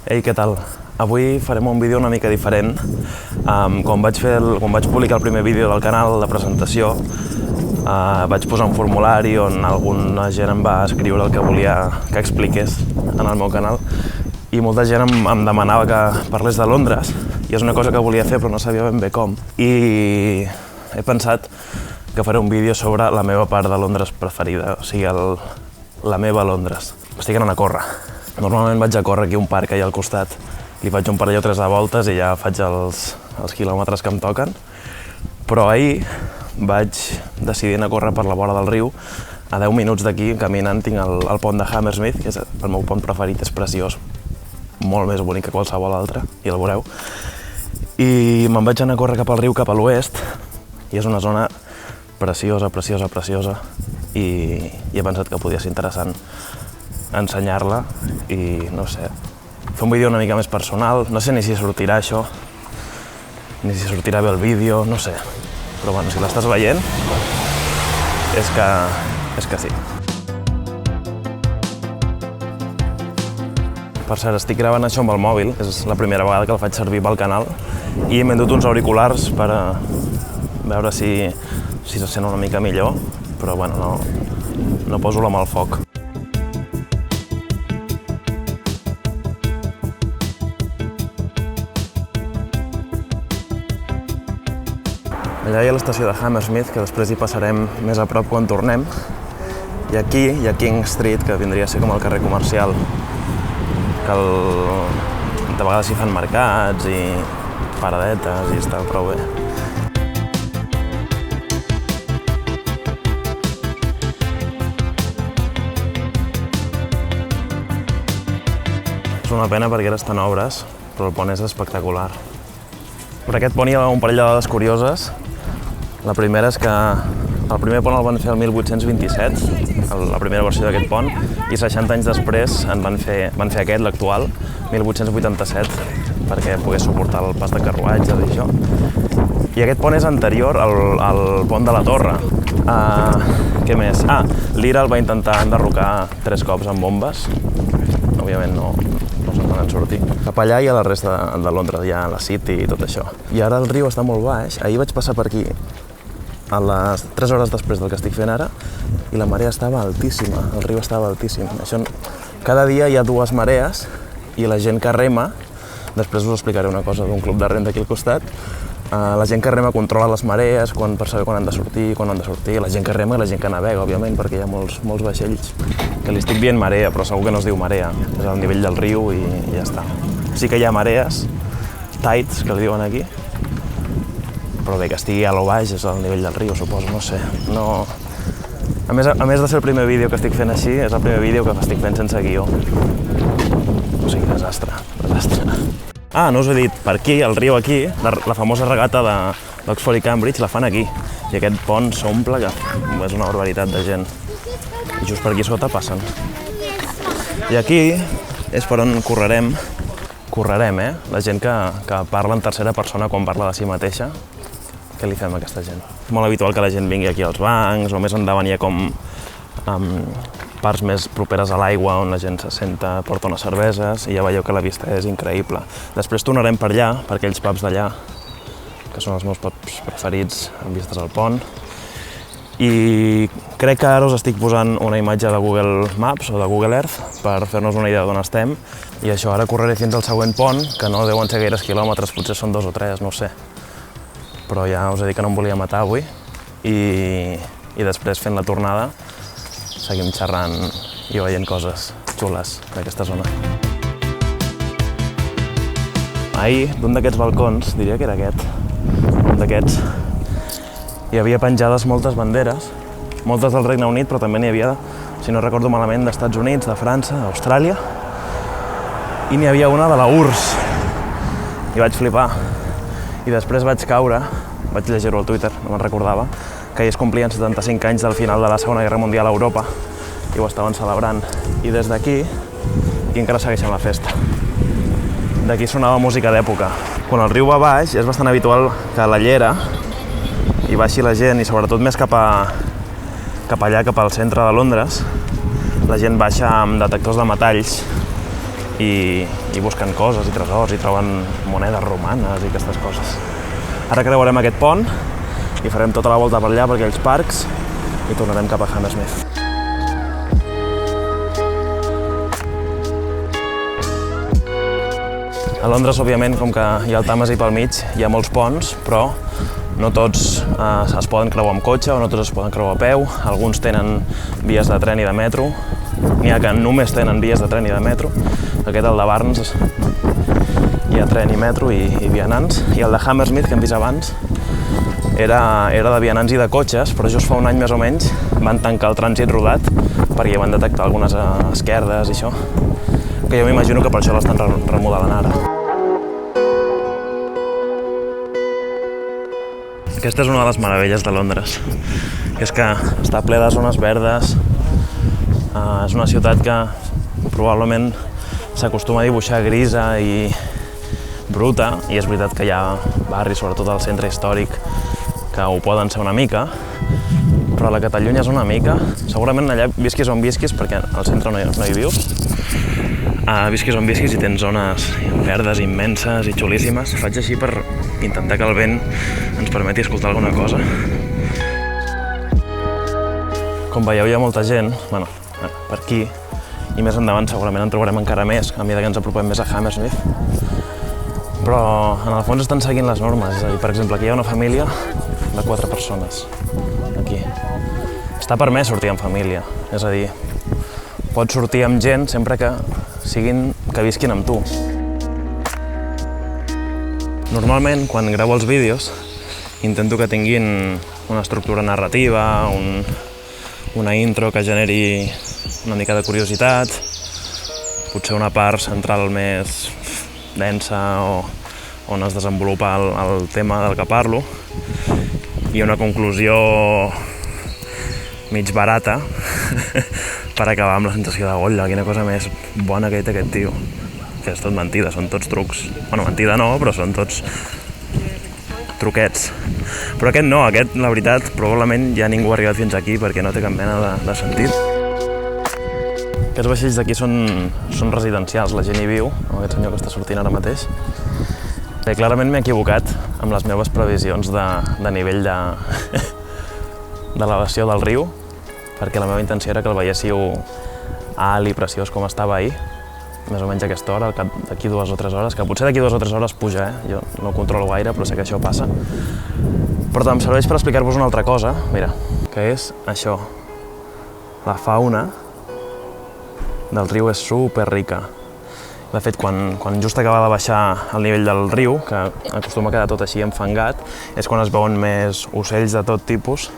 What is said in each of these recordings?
Ei, què tal? Avui farem un vídeo una mica diferent. Quan vaig publicar el primer vídeo del canal de presentació, vaig posar un formulari on alguna gent em va escriure el que volia que expliqués en el meu canal i molta gent em demanava que parlés de Londres i és una cosa que volia fer però no sabia ben bé com. I he pensat que faré un vídeo sobre la meva part de Londres preferida, o sigui, la meva Londres. Estic anant a córrer. Normalment vaig a córrer aquí a un parc allà al costat, li faig un parell o tres de voltes i ja faig els quilòmetres que em toquen. Però ahir vaig decidir anar a córrer per la vora del riu. A 10 minuts d'aquí, caminant, tinc el pont de Hammersmith, que és el meu pont preferit, és preciós, molt més bonic que qualsevol altre, i el veureu. I me'n vaig anar a córrer cap al riu, cap a l'oest, i és una zona preciosa, preciosa, preciosa, i he pensat que podia ser interessant ensenyar-la i, no sé, fer un vídeo una mica més personal. No sé ni si sortirà això, ni si sortirà bé el vídeo, no sé. Però bueno, si l'estàs veient, és que sí. Per cert, estic gravant això amb el mòbil, és la primera vegada que el faig servir pel canal i m'he endut uns auriculars per veure si se sent una mica millor, però bueno, no poso la mà al foc. Allà hi ha l'estació de Hammersmith, que després hi passarem més a prop quan tornem. I aquí hi ha King Street, que vindria a ser com el carrer comercial, que de vegades hi fan mercats i paradetes i està prou bé. És una pena perquè ara estan obres, però el pont és espectacular. Per aquest pont hi ha un parell de dades curioses. La primera és que el primer pont el van fer el 1827, la primera versió d'aquest pont, i 60 anys després van fer aquest, l'actual, 1887, perquè pogués suportar el pas de carruatges i això. I aquest pont és anterior al pont de la Torre. Què més? L'IRA el va intentar enderrocar 3 cops amb bombes. Òbviament no se'n van sortir. Cap allà hi ha la resta de Londres, hi ha la City i tot això. I ara el riu està molt baix. Ahir vaig passar per aquí a les 3 hores després del que estic fent ara i la marea estava altíssima, el riu estava altíssim. Cada dia hi ha 2 marees i la gent que rema, després us explicaré una cosa d'un club de rem d'aquí al costat, la gent que rema controla les marees per saber quan han de sortir, la gent que rema i la gent que navega, òbviament, perquè hi ha molts vaixells. Que li estic dient marea, però segur que no es diu marea, és al nivell del riu i ja està. Sí que hi ha marees, tides, que li diuen aquí, però bé, que estigui a lo baix és al nivell del riu, suposo, no sé. A més de ser el primer vídeo que estic fent així, és el primer vídeo que estic fent sense guió. O sigui, desastre. No us he dit, per aquí, al riu aquí, la famosa regata d'Oxford i Cambridge la fan aquí. I aquest pont s'omple, que és una barbaritat de gent. I just per aquí sota passen. I aquí és per on correrem, la gent que parla en tercera persona quan parla de si mateixa. Què li fem a aquesta gent? És molt habitual que la gent vingui aquí als bancs, o més endavant hi ha com parts més properes a l'aigua on la gent se senta, porta unes cerveses i ja veieu que la vista és increïble. Després tornarem per allà, per aquells pubs d'allà, que són els meus pubs preferits amb vistes al pont. I crec que ara us estic posant una imatge de Google Maps o de Google Earth per fer-nos una idea d'on estem. I això, ara correré fins al següent pont, que no deuen ser gaires quilòmetres, potser són 2 o 3, no ho sé. Però ja us he dit que no em volia matar avui i després, fent la tornada, seguim xerrant i veient coses xules d'aquesta zona. Ahir, d'un d'aquests balcons, diria que era aquest, un d'aquests, hi havia penjades moltes banderes, moltes del Regne Unit, però també n'hi havia, si no recordo malament, d'Estats Units, de França, d'Austràlia, i n'hi havia una de la URSS, i vaig flipar. I després vaig caure, vaig llegir-ho al Twitter, no me'n recordava, que ahir es complien 75 anys del final de la Segona Guerra Mundial a Europa i ho estaven celebrant. I des d'aquí encara segueixen la festa. D'aquí sonava música d'època. Quan el riu va baix és bastant habitual que a la llera hi baixi la gent i sobretot més cap allà, cap al centre de Londres, la gent baixa amb detectors de metalls i busquen coses i tresors i troben monedes romanes i aquestes coses. Ara creuarem aquest pont i farem tota la volta per allà, per aquells parcs, i tornarem cap a Hammersmith. A Londres, òbviament, com que hi ha el Tàmesi pel mig, hi ha molts ponts, però no tots es poden creuar amb cotxe o no tots es poden creuar a peu. Alguns tenen vies de tren i de metro, n'hi ha que només tenen vies de tren i de metro. Aquest, el de Barnes, hi ha tren i metro i vianants. I el de Hammersmith, que hem vist abans, era de vianants i de cotxes, però just fa un any més o menys van tancar el trànsit rodat perquè van detectar algunes esquerdes i això, que jo m'imagino que per això l'estan remodelant ara. Aquesta és una de les meravelles de Londres, que és que està ple de zones verdes. És una ciutat que probablement s'acostuma a dibuixar grisa i bruta, i és veritat que hi ha barris, sobretot al centre històric, que ho poden ser una mica, però la que t'allunyes una mica, segurament allà visquis on visquis, perquè al centre no hi vius, visquis on visquis i tens zones verdes immenses i xulíssimes. Faig així per intentar que el vent ens permeti escoltar alguna cosa. Com veieu, hi ha molta gent, bueno, per aquí, i més endavant segurament en trobarem encara més a mesura que ens apropem més a Hammersmith. Però en el fons estan seguint les normes, és a dir, per exemple, aquí hi ha una família de 4 persones, aquí. Està permès sortir en família, és a dir, pots sortir amb gent sempre que visquin amb tu. Normalment, quan gravo els vídeos, intento que tinguin una estructura narrativa, una intro que generi una mica de curiositat, potser una part central més densa on es desenvolupa el tema del que parlo, i una conclusió mig barata per acabar amb la sensació de golla, quina cosa més bona que ha dit aquest tio. Que és tot mentida, són tots trucs. Bueno, mentida no, però són tots truquets. Però aquest no, aquest, la veritat, probablement ja ningú ha arribat fins aquí perquè no té cap mena de sentit. Aquests vaixells d'aquí són residencials, la gent hi viu, aquest senyor que està sortint ara mateix. Bé, clarament m'he equivocat amb les meves previsions de nivell d'elevació del riu, perquè la meva intenció era que el veiéssiu alt i preciós com estava ahir, més o menys a aquesta hora, al cap d'aquí 2 o 3 hores, que potser d'aquí 2 o 3 hores puja, jo no ho controlo gaire, però sé que això passa. Però em serveix per explicar-vos una altra cosa, mira, que és això. La fauna del riu és superrica. De fet, quan just acaba de baixar el nivell del riu, que acostuma a quedar tot així enfangat, és quan es veuen més ocells de tot tipus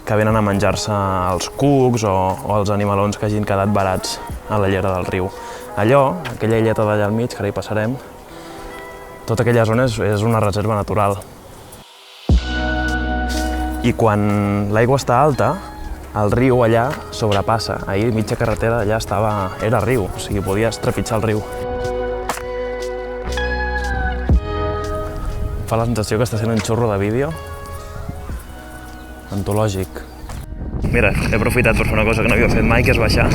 que venen a menjar-se els cucs o els animalons que hagin quedat varats a la llera del riu. Allò, aquella illeta d'allà al mig, que ara hi passarem, tota aquella zona és una reserva natural. I quan l'aigua està alta, el riu allà sobrepassa. Ahir, mitja carretera allà era riu, o sigui, podies trepitjar el riu. Fa la sensació que està sent un xurro de vídeo antològic. Mira, he aprofitat per fer una cosa que no havia fet mai, que és baixar,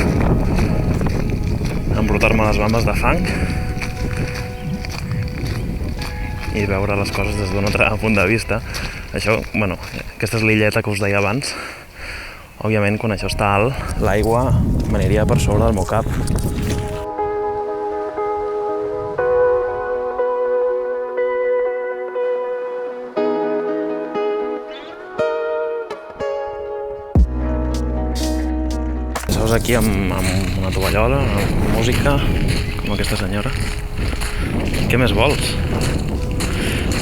embrutar-me les bambes de fang i veure les coses des d'un altre punt de vista. Això, bueno, aquesta és l'illeta que us deia abans. Òbviament, quan això està alt, l'aigua m'aniria per sobre del meu cap. Seus aquí amb una tovallola, amb música, com aquesta senyora. Què més vols?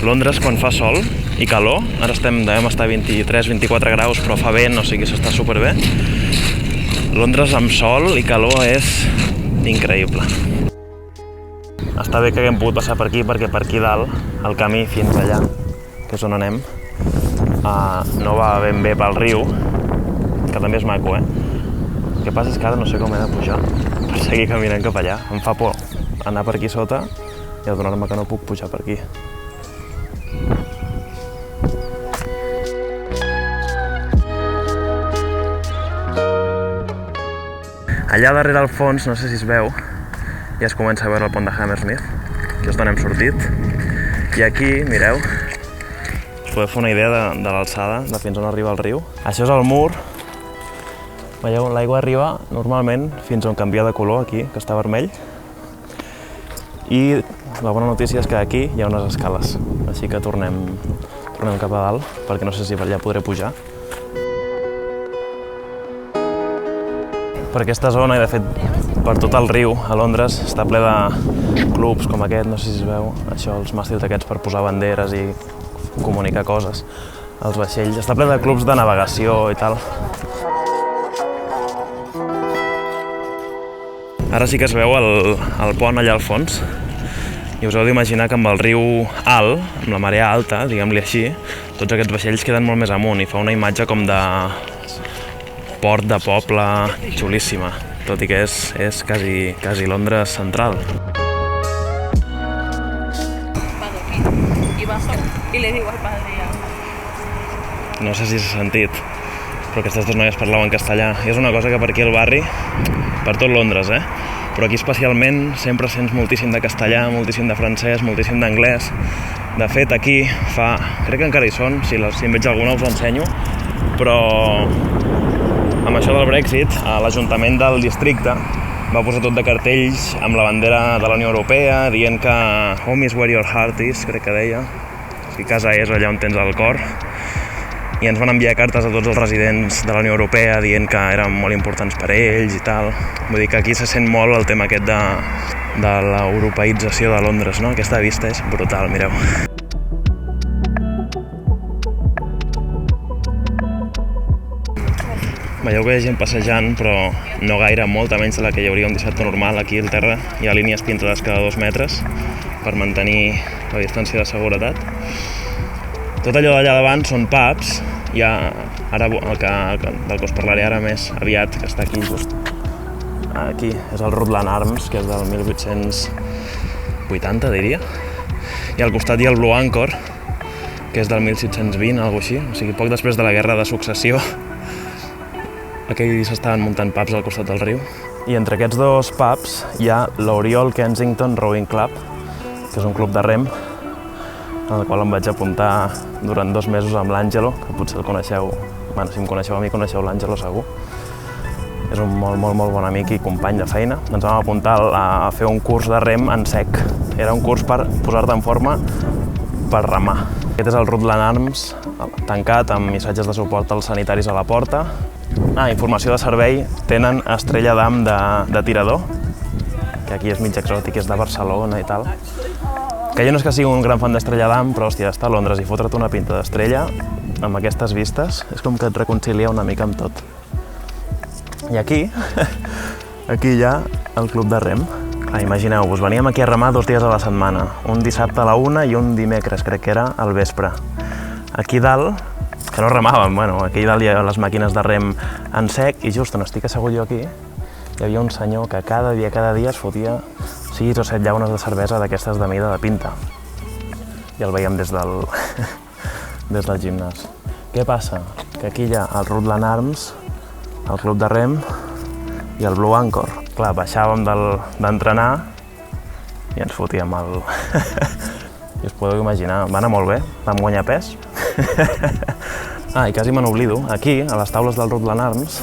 Londres, quan fa sol i calor, ara devem estar a 23-24 graus, però fa vent, o sigui, s'està superbé. Londres amb sol i calor és increïble. Està bé que haguem pogut passar per aquí, perquè per aquí dalt, el camí fins allà, que és on anem, no va ben bé pel riu, que també és maco, El que passa és que ara no sé com he de pujar per seguir caminant cap allà. Em fa por anar per aquí sota i adonar-me que no puc pujar per aquí. Allà darrere al fons, no sé si es veu, hi ja es comença a veure el pont de Hammersmith, que és d'on hem sortit. I aquí, mireu, us podeu fer una idea de l'alçada, de fins on arriba el riu. Això és el mur. Veieu, l'aigua arriba normalment fins on canvia de color, aquí, que està vermell. I la bona notícia és que aquí hi ha unes escales, així que tornem cap a dalt, perquè no sé si per allà podré pujar. Per aquesta zona, i de fet per tot el riu, a Londres, està ple de clubs com aquest, no sé si es veu, això, els màstils aquests per posar banderes i comunicar coses, els vaixells. Està ple de clubs de navegació i tal. Ara sí que es veu el pont allà al fons, i us heu d'imaginar que amb el riu alt, amb la marea alta, diguem-li així, tots aquests vaixells queden molt més amunt i fa una imatge com de port de poble xulíssima, tot i que és quasi Londres central. No sé si s'ha sentit, però aquestes dues noies parlaven castellà. I és una cosa que per aquí al barri, per tot Londres, però aquí especialment sempre sents moltíssim de castellà, moltíssim de francès, moltíssim d'anglès. De fet, aquí crec que encara hi són, si en veig alguna us l'ensenyo, però amb això del Brexit, l'Ajuntament del districte va posar tot de cartells amb la bandera de la Unió Europea, dient que home is where your heart is, crec que deia, que casa és allà on tens el cor, i ens van enviar cartes a tots els residents de la Unió Europea dient que eren molt importants per a ells i tal. Vull dir que aquí se sent molt el tema aquest de l'europeïtzació de Londres, no? Aquesta vista és brutal, mireu. Veieu que hi ha gent passejant, però no gaire, molta menys de la que hi hauria un dissabte normal. Aquí al terra hi ha línies pintades cada 2 metres per mantenir la distància de seguretat. Tot allò d'allà davant són pubs. Ara del que us parlaré ara més aviat, que està aquí just. Aquí és el Rutland Arms, que és del 1880, diria. I al costat hi ha el Blue Anchor, que és del 1620, alguna cosa així. O sigui, poc després de la Guerra de Successió. Aquí s'estaven muntant pubs al costat del riu. I entre aquests dos pubs hi ha l'Oriole Kensington Rowing Club, que és un club de rem, en el qual em vaig apuntar durant 2 mesos amb l'Àngelo, que potser el coneixeu, bueno, si em coneixeu a mi, coneixeu l'Àngelo segur. És un molt bon amic i company de feina. Ens vam apuntar a fer un curs de rem en sec. Era un curs per posar-te en forma per remar. Aquest és el Rutland Arms, tancat amb missatges de suport als sanitaris a la porta. Informació de servei, tenen estrella d'am de tirador, que aquí és mig exòtic, és de Barcelona i tal. Que jo no és que sigui un gran fan d'estrella d'am, però hòstia, estar a Londres i fotre't una pinta d'estrella amb aquestes vistes és com que et reconcilia una mica amb tot. I aquí hi ha el club de rem. Imagineu-vos, veníem aquí a remar 2 dies a la setmana, un dissabte a la 1 i un dimecres, crec que era, al vespre. Aquí dalt, que no remàvem, aquí dalt hi ha les màquines de rem en sec i just on estic assegut jo aquí hi havia un senyor que cada dia es fotia 6 o 7 llaunes de cervesa d'aquestes de mida de pinta. I el veiem des del gimnàs. Què passa? Que aquí hi ha el Rutland Arms, el club de rem i el Blue Anchor. Clar, baixàvem d'entrenar i ens fotíem el... I us podeu imaginar, va anar molt bé, vam guanyar pes. I quasi me n'oblido, aquí, a les taules del Rutland Arms,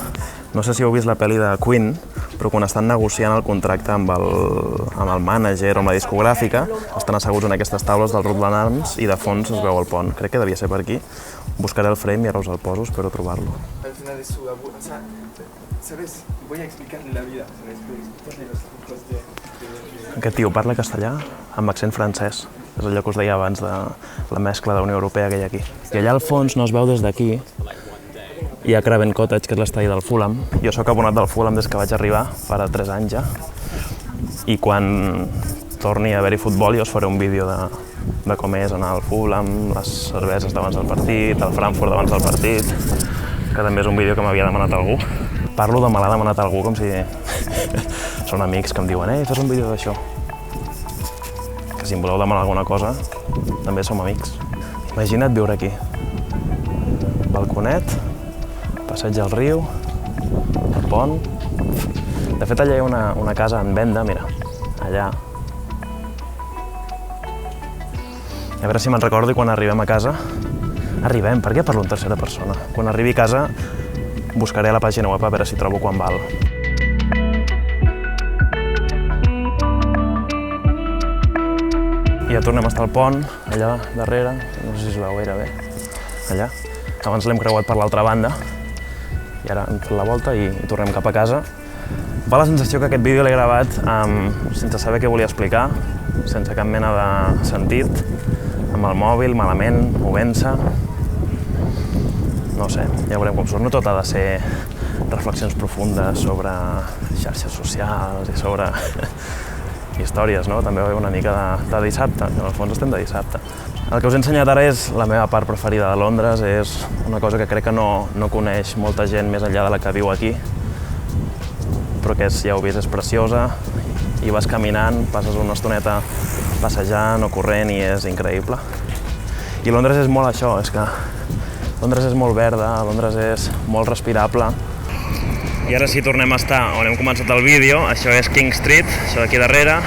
no sé si heu vist la pel·li de Queen, però quan estan negociant el contracte amb el mànager o amb la discogràfica, estan asseguts en aquestes taules del Rutland Arms i de fons es veu el pont. Crec que devia ser per aquí. Buscaré el frame i ara us el poso, espero trobar-lo. Al final de su abuelo, o sea, ¿sabes? Voy a explicarle la vida, ¿sabes? Aquest tio parla castellà amb accent francès. És allò que us deia abans de la mescla de Unió Europea que hi ha aquí. I allà al fons no es veu des d'aquí. Hi ha Craven Cottage, que és l'estadi del Fulham. Jo sóc abonat del Fulham des que vaig arribar, farà 3 anys ja. I quan torni a haver-hi futbol jo us faré un vídeo de com és anar al Fulham, les cerveses d'abans del partit, el Frankfurt d'abans del partit, que també és un vídeo que m'havia demanat algú. Parlo de me l'ha demanat algú com si són amics que em diuen fes un vídeo d'això. Que si em voleu demanar alguna cosa, també som amics. Imagina't viure aquí. Balconet, passeig al riu, el pont... De fet, allà hi ha una casa en venda, mira, allà. A veure si me'n recordo i quan arribem a casa... Arribem, per què parlo en tercera persona? Quan arribi a casa buscaré a la pàgina web a veure si trobo quan val. I ja tornem a estar al pont, allà darrere, no sé si es veu gaire bé, allà. Abans l'hem creuat per l'altra banda i ara hem fet la volta i tornem cap a casa. Fa la sensació que aquest vídeo l'he gravat sense saber què volia explicar, sense cap mena de sentit, amb el mòbil, malament, movent-se. No sé, ja veurem com surt. No tot ha de ser reflexions profundes sobre xarxes socials i sobre històries, no? També va haver una mica de dissabte, que en el fons estem de dissabte. El que us he ensenyat ara és la meva part preferida de Londres, és una cosa que crec que no coneix molta gent més enllà de la que viu aquí, però que ja heu vist, és preciosa, i vas caminant, passes una estoneta passejant o corrent i és increïble. I Londres és molt això, és que Londres és molt verda, Londres és molt respirable. I ara sí tornem a estar on hem començat el vídeo, això és King Street, això d'aquí darrere.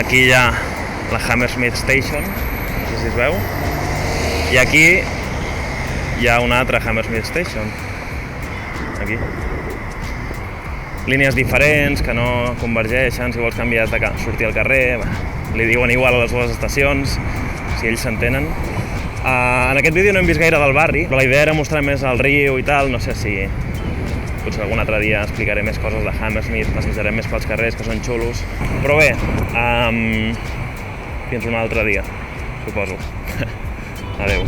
Aquí hi ha la Hammersmith Station, no sé si es veu. I aquí hi ha una altra Hammersmith Station, aquí. Línies diferents, que no convergeixen, si vols canviar de sortir al carrer, li diuen igual a les dues estacions, si ells s'entenen. En aquest vídeo no hem vist gaire del barri, però la idea era mostrar més el riu i tal, no sé si potser algun altre dia explicaré més coses de Hammersmith, passejarem més pels carrers, que són xulos. Però bé, fins un altre dia, suposo. Adéu.